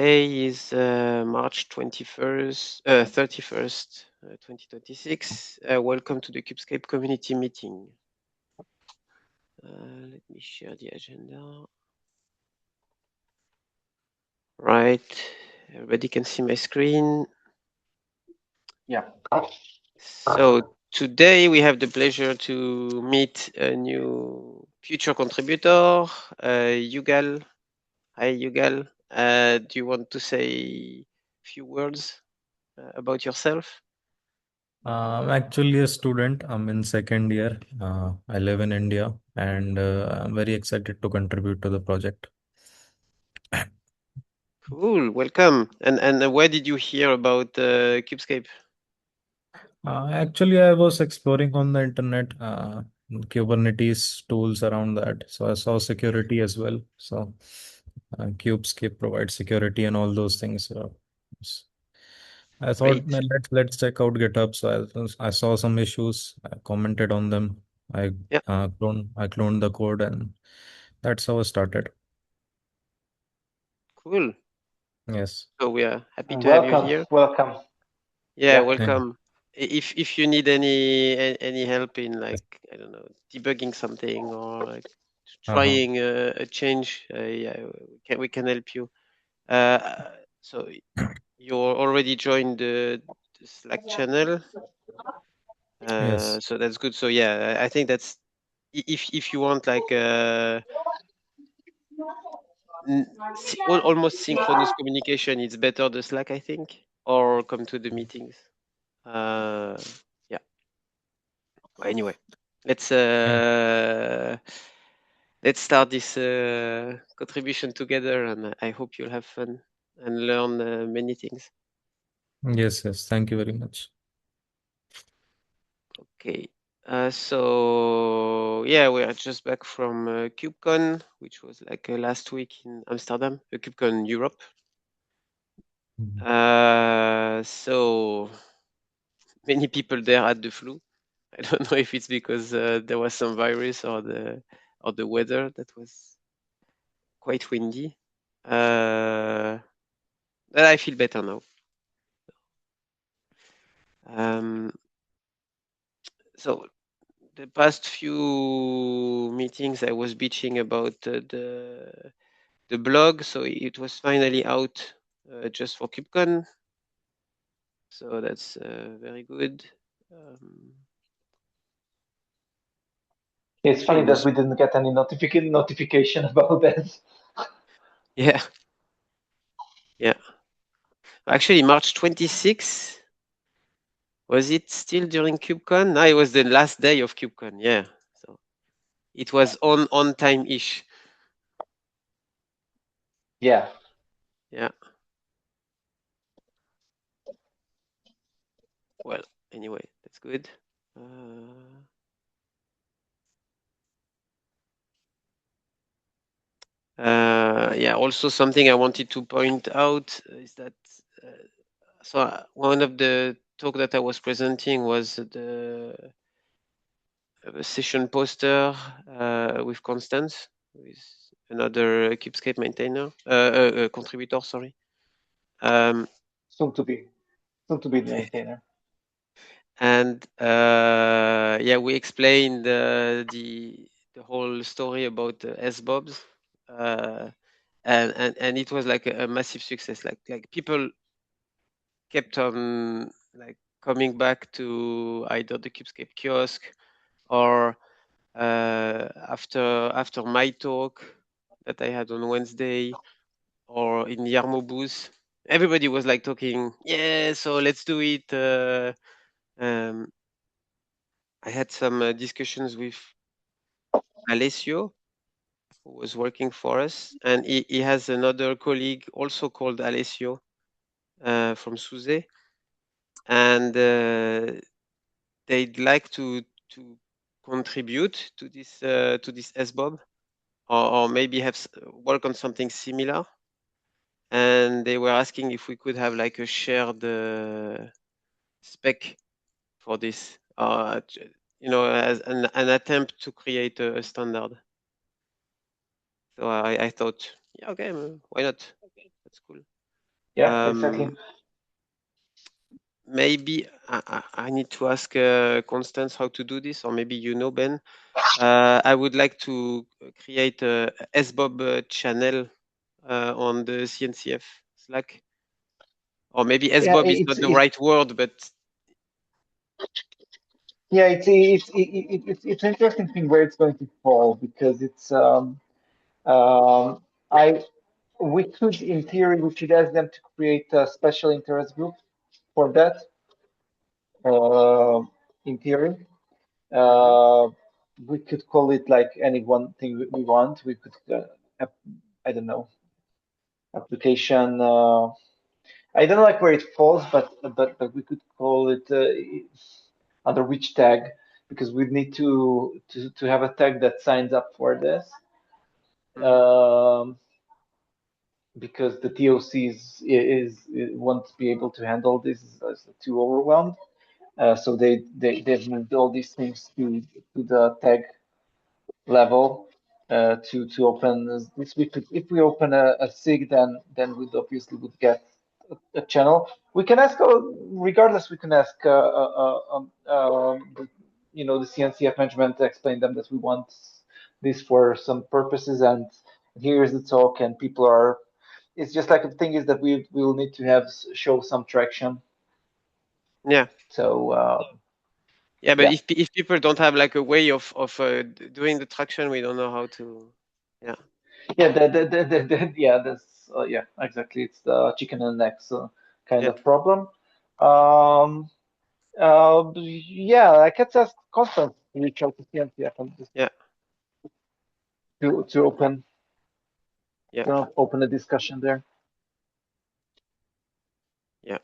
Today is March 21st, 31st, 2026. Welcome to the Kubescape community meeting. Let me share the agenda. Right, everybody can see my screen. Yeah. So today we have the pleasure to meet a new future contributor, Yugal. Hi, Yugal. Do you want to say a few words about yourself? I'm actually a student. I'm in second year. I live in India and I'm very excited to contribute to the project. Cool, welcome. And where did you hear about Kubescape? Actually, I was exploring on the internet Kubernetes tools around that. So I saw security as well. So Kubescape provides security and all those things. S- I thought Great. let's check out GitHub. So I saw some issues. I commented on them. Yeah, I cloned the code and that's how I started. cool. Yes. So we are happy to have you Welcome, here. welcome. Yeah, Yeah. Thank welcome. If you need any help in like I don't know debugging something or like uh-huh. trying a change, yeah, we can help you. Uh, so you're already joined the Slack channel, Yes. so that's good. So yeah, I think that's if you want like almost synchronous communication, it's better the Slack, I think, or come to the meetings. Uh, yeah. Anyway, let's Yeah. uh, let's start this contribution together, and I hope you'll have fun and learn many things. Yes, yes. Thank you very much. Okay. So yeah, we are just back from KubeCon, which was like last week in Amsterdam, KubeCon Europe. Mhm. So many people there had the flu. I don't know if it's because there was some virus or the weather that was quite windy. But I feel better now. Um, so the past few meetings, I was bitching about the blog, so it was finally out just for KubeCon. So that's very good. Um, It's Actually, funny it that was we didn't get any notification about that. yeah, yeah. Actually, March 26th. Was it still during KubeCon? No, it was the last day of KubeCon. Yeah, so it was on time ish. Yeah. Yeah. Well, anyway, that's good. Uh, yeah. Also, something I wanted to point out is that one of the talk that I was presenting was the session poster with Constance, who is another Kubescape maintainer, contributor. Sorry. Um, Soon to be, soon to be the maintainer. and yeah, we explained the whole story about SBobs, uh, and it was like a massive success. Like people kept on like coming back to either the Kubescape kiosk or after my talk that I had on Wednesday or in Yarmo booth. Everybody was like talking, yeah, so let's do it. Um, I had some discussions with Alessio, who was working for us, and he has another colleague also called Alessio from Suze, and they'd like to contribute to this SBOB, or maybe have work on something similar. And they were asking if we could have like a shared spec for this, as an attempt to create a standard. So I thought, yeah, okay, why not? That's cool. Yeah, exactly. Maybe I need to ask Constance how to do this, or maybe you know, Ben. I would like to create a SBOB channel on the CNCF Slack, or maybe Yeah, SBOB is not the right word, but it's an interesting thing where it's going to fall because it's I we could in theory we should ask them to create a special interest group for that uh, in theory. Mhm. Uh, we could call it like any one thing we want. We could, I don't know, application. I don't know like where it falls, but we could call it under which tag because we need to have a tag that signs up for this. Mhm. Um, because the TOCs won't be able to handle this as too overwhelmed. So they've moved all these things to the tag level to open this. We could if we open a SIG, then we obviously would get a channel. We can ask, regardless, we can ask the CNCF management to explain them that we want this for some purposes, and here's the talk, and people are. It's just like the thing is that we will need to have show some traction. Yeah. So Yeah, but yeah. if people don't have like a way of doing the traction, we don't know how to. Yeah. Yeah, yeah, yeah, exactly. It's the chicken and eggs kind Yep. of problem. Um, yeah, I can ask Constance to reach out to CNCF and just Yeah. to open Yeah. open a discussion there. Yeah.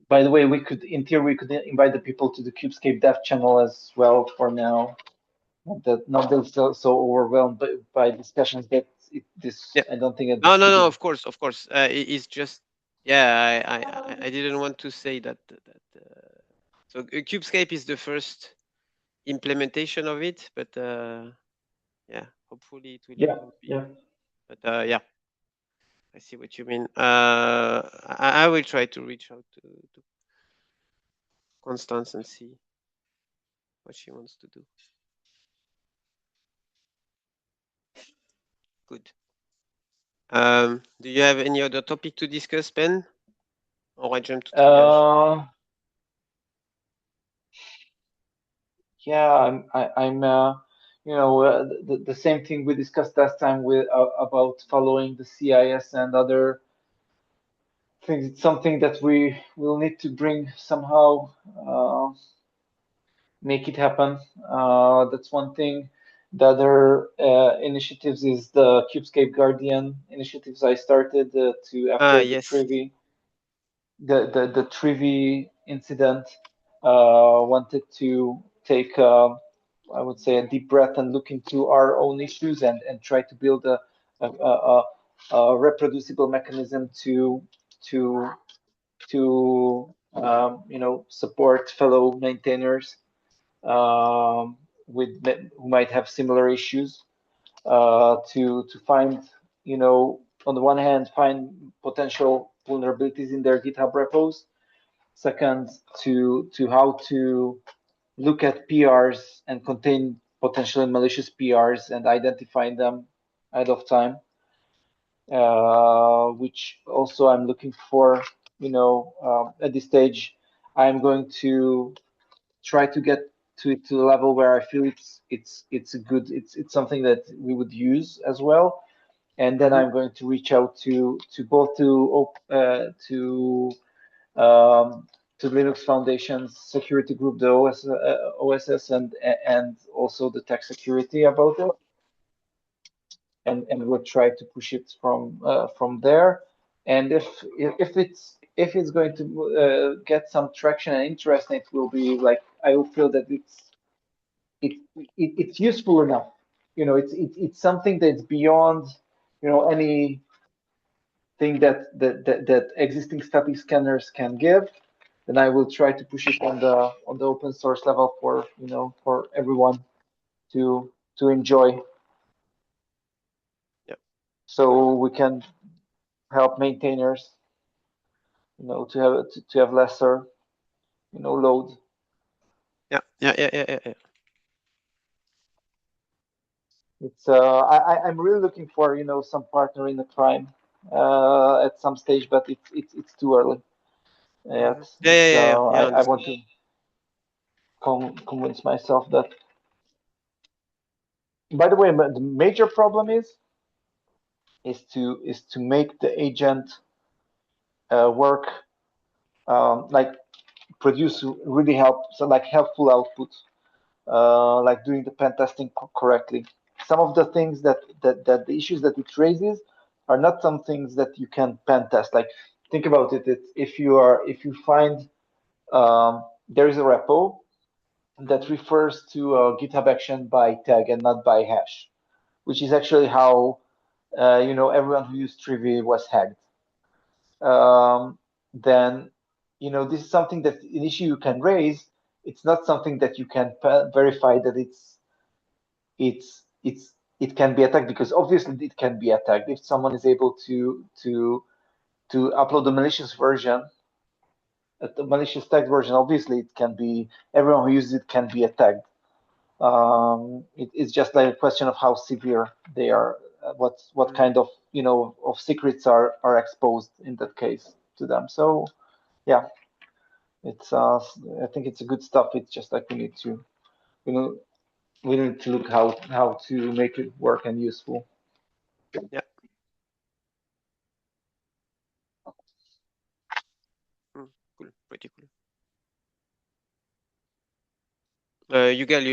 By the way, we could, in theory, we could invite the people to the Kubescape dev channel as well for now. Not that so overwhelmed by discussions that this Yeah. I don't think that No, this no, could no. be. Of course, of course. It's just, yeah. I didn't want to say that. So Kubescape is the first implementation of it, but yeah, hopefully it Yeah, will be. yeah. But yeah, I see what you mean. I will try to reach out to Constance and see what she wants to do. Good. Do you have any other topic to discuss, Ben? Or I jump to triage? Uh, Yeah, I'm the same thing we discussed last time with about following the CIS and other things. It's something that we will need to bring somehow, make it happen. That's one thing. The other initiatives is the Kubescape Guardian initiatives I started to Ah, after the yes. Trivi the Trivi incident. Wanted to take, I would say, a deep breath and look into our own issues and try to build a reproducible mechanism to support fellow maintainers with who might have similar issues to find, on the one hand, find potential vulnerabilities in their GitHub repos. Second, to how to look at PRs and contain potentially malicious PRs and identify them ahead of time, which also I'm looking for. At this stage, I'm going to try to get to it to the level where I feel it's a good it's something that we would use as well. And then Mm-hmm. I'm going to reach out to both to Linux Foundation's security group, the OSS, and also the tech security about it, and we'll try to push it from there. And if it's going to get some traction and interest, it will be like I will feel that it, it's useful enough. It's something that's beyond any thing that existing static scanners can give, then I will try to push it on the open source level for for everyone to enjoy, Yeah. so we can help maintainers, to have lesser, load. Yeah. Yeah. Yeah. Yeah. Yeah. Yeah. It's I'm really looking for some partner in the crime at some stage, but it's too early yet. Yeah. Yeah. It's Yeah. Yeah. Yeah. I I want understand. to convince myself that. By the way, the major problem is to make the agent work, like produce really helpful output, like doing the pen testing correctly. Some of the things that the issues that it raises are not some things that you can pen test. Like, think about it. If you find, there is a repo that Mhm. refers to a GitHub action by tag and not by hash, which is actually how everyone who used Trivi was hacked. Then this is something that an issue you can raise. It's not something that you can verify that it can be attacked, because obviously it can be attacked if someone is able to upload the malicious version, the malicious tag version. Obviously, it can be, everyone who uses it can be attacked. It's just like a question of how severe they are, what Mhm. kind of of secrets are exposed in that case to them. So yeah, it's I think it's a good stuff. It's just like you know we need to look how to make it work and useful. Yeah. Mm. Cool. Pretty cool. Yugal,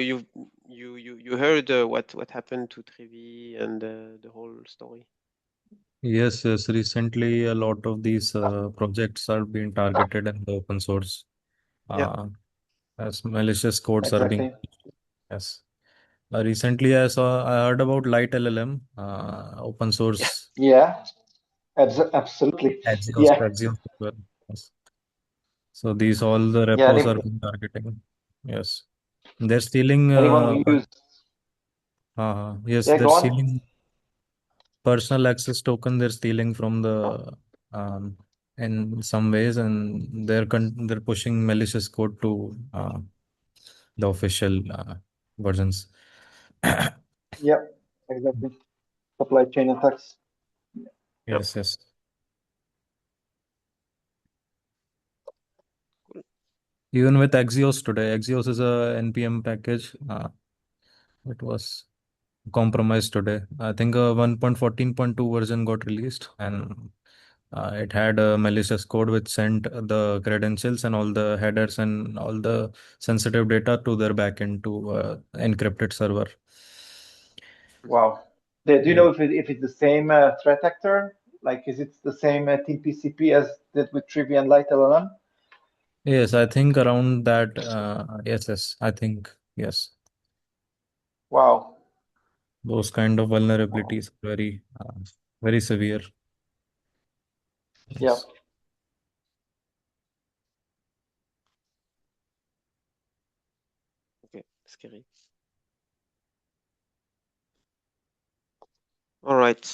you heard what happened to Trevi and the whole story. Yes, yes. Recently, a lot of these projects are being targeted in the open source, Yeah. uh, as malicious codes are being. Exactly. Yes. Recently, I heard about Light LLM, open Yeah. source Yeah. Absolutely. Axios, Yeah. Axios as well. Yes. So these all the Yeah. repos are being targeting. Yes. They're stealing. Anyone who used. Yes, Yeah. they're Go on. stealing personal access token. They're stealing from the in some ways, and they're pushing malicious code to the official versions. Yeah. Exactly. Supply chain attacks. Yep. Yes, yes. Cool. Even with Axios today, Axios is a NPM package. It was compromised today. I think 1.14.2 version got released, and it had a malicious code which sent the credentials and all the headers and all the sensitive data to their backend to encrypted server. Wow. Do you Yeah. know if it's the same threat actor? Like, is it the same TPCP as that with Trivia and Light LLM? Yes, I think around that. Yes, yes, I think yes. Wow. Those kind of Wow. vulnerabilities are very severe. Yeah. Yes. Okay. Scary. All right.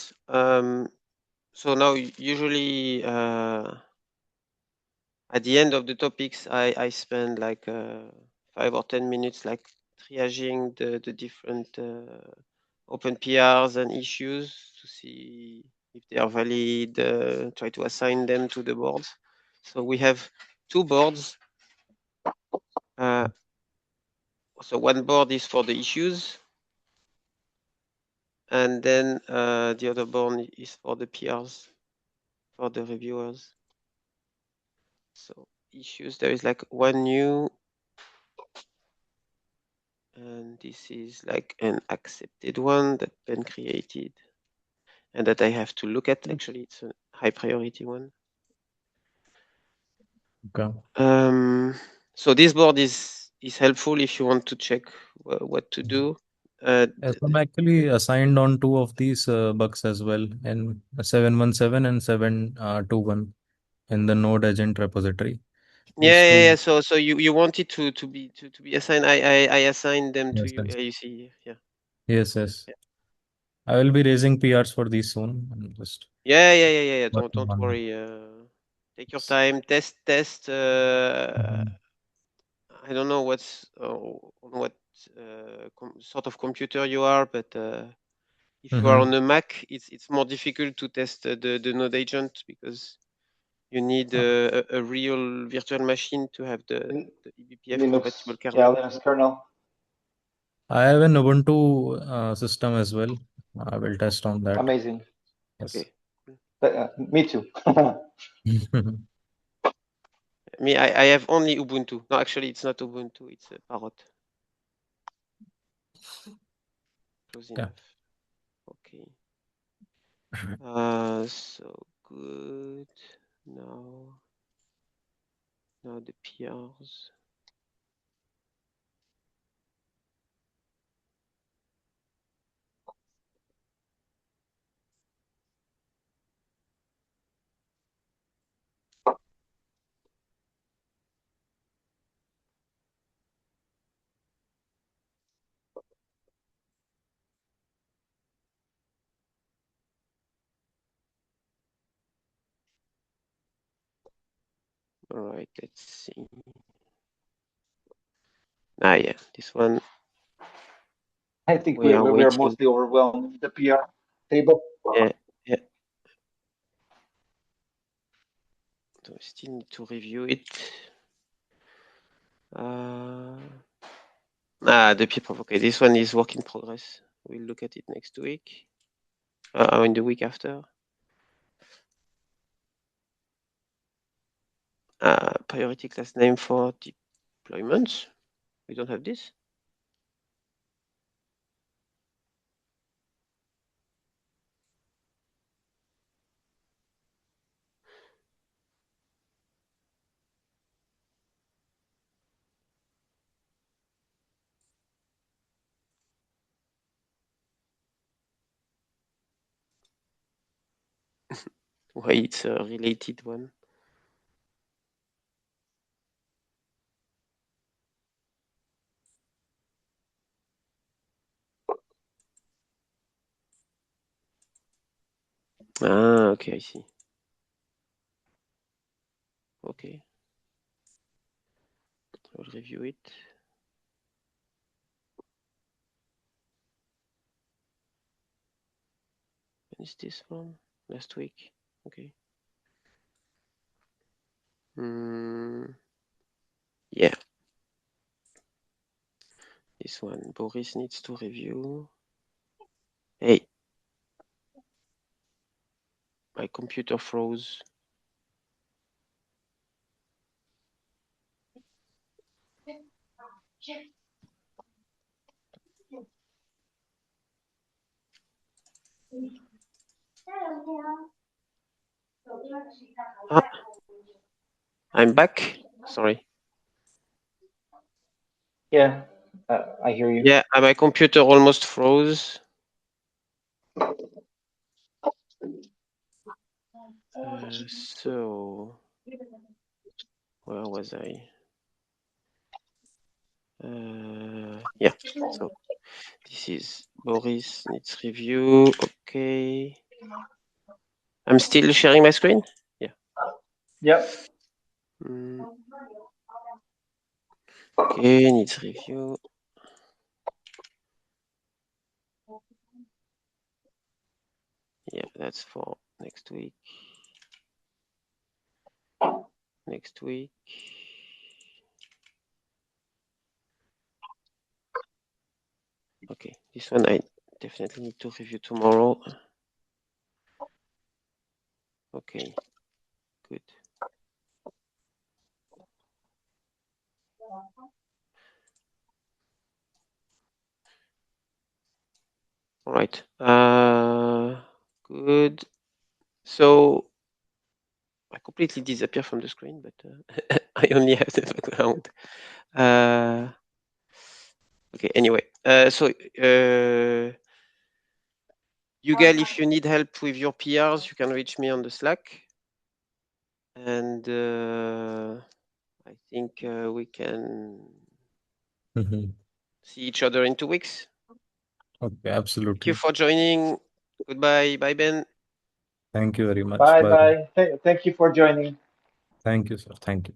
So now usually at the end of the topics, I spend like 5 or 10 minutes like triaging the different open PRs and issues to see if they are valid. Try to assign them to the boards. So we have two boards. Uh, so one board is for the issues, and then the other board is for the PRs, for the reviewers. So issues, there is like one new, and this is like an accepted one that Ben created and that I have to look at. Actually, it's a high priority one. Okay. So this board is helpful if you want to check what to do. Yes, I'm actually assigned on two of these bugs as well in 717 and 721 in the Node agent repository. Yeah, These yeah, two. yeah. So you want it to be assigned. I assigned them to Yes, you. yes. Yeah, you see. Yeah. Yes, yes. Yeah. I will be raising PRs for these soon. I'm just Yeah. working Don't on them. worry. Take your Yes. time. Test. Mhm. I don't know on what sort of computer you are, but if you are on Mhm. a Mac, it's more difficult to test the node agent because you need Uh, a real virtual machine to have the eBPF Linux, compatible yeah, kernel. Linux kernel. I have an Ubuntu system as well. I will test on that. Amazing. Yes. Okay. Cool. Me too. Me, I have only Ubuntu. No, actually, it's not Ubuntu. It's a Parrot. Close Yeah. enough. Okay. So good. Now, now the PRs. All right. Let's see. Ah, yeah. This one I think we are we are waiting. mostly overwhelmed with the PR table. Yeah. Yeah. So we still need to review it. The people. Okay, this one is work in progress. We'll look at it next week. In the week after. Priority class name for deployments. We don't have this. Why it's a related one. Okay, I see. Okay, I'll review it. When is this one? Last week. Okay. Yeah, this one. Boris needs to review. Hey, my computer froze. Ah, I'm back. Sorry. Yeah, I hear you. Yeah, my computer almost froze. So where was I? Yeah. So this is Boris needs review. Okay. I'm still sharing my screen. Yeah. Yep. Mm, okay, needs review. Yeah, that's for next week. Next week. Okay, this one I definitely need to review tomorrow. Okay, good. All right. Good. So I completely disappear from the screen, but I only have the background. Okay. Anyway, so Yugal, if you need help with your PRs, you can reach me on the Slack, and I think we can see each other in 2 weeks. Okay, Thank you absolutely. for joining. Goodbye. Bye, Ben. Thank you very much. Bye Bye. bye. Thank you for joining. Thank you, sir. Thank you.